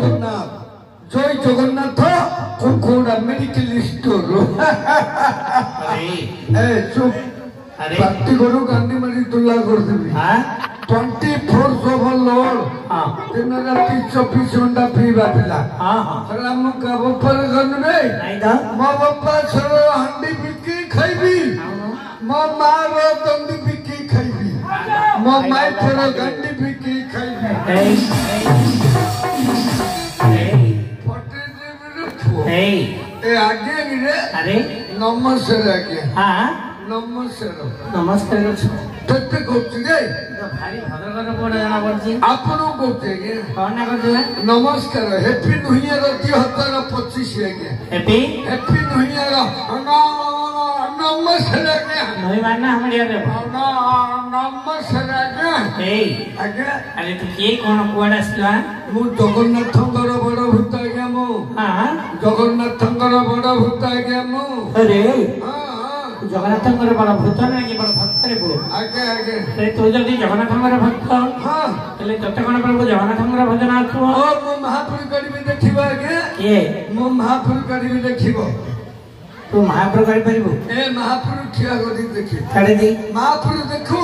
জগন্নাথ জয় Jagannath কোকোড়া medical store চুপ party করু গান্ধী মারি তুলা করদেবি 24/7 लोड दिन राति 24 घंटा पीवा पिला सला मु का बपर गनबे मो बप्पा सरो हंडी बिकी खाइबी मो मारो तंदी बिकी खाइबी मो माई सरो गंडी बिकी खाइबी पटे दे ए आगे गिरे अरे नमस्कार आगे हां नमस्कार नमस्कार तत्ते कोची गए भारी भद्रकर पड़े जाना पड़ची आपनो कोचे के कौन ना करते नमस्कार हैप्पी न्यू ईयर 2025 के हैप्पी न्यू ईयर नमस्कार के नहीं मानना हम यार नमस्कार के ए आगे अरे तू के कोन कुआडा आसला मु जगन्नाथंगर बड़ भूत आज्ञा मु हां जगन्नाथंगर बड़ भूत आज्ञा मु अरे हां जगन्नाथंगर बड़ भूत ना कि बड़ भक्त रे बो आगे आगे ते तू जल्दी जगन्नाथंगर भक्त हां तले तते कोन प्रभु जगन्नाथंगर भजन आथु ओ मु महापुर करिबे देखिबा आगे के मु महापुर करिबे देखिबो तू महापुर करि परिबो ए महापुर ठिया गदी देखि छाड़े दी महापुर देखो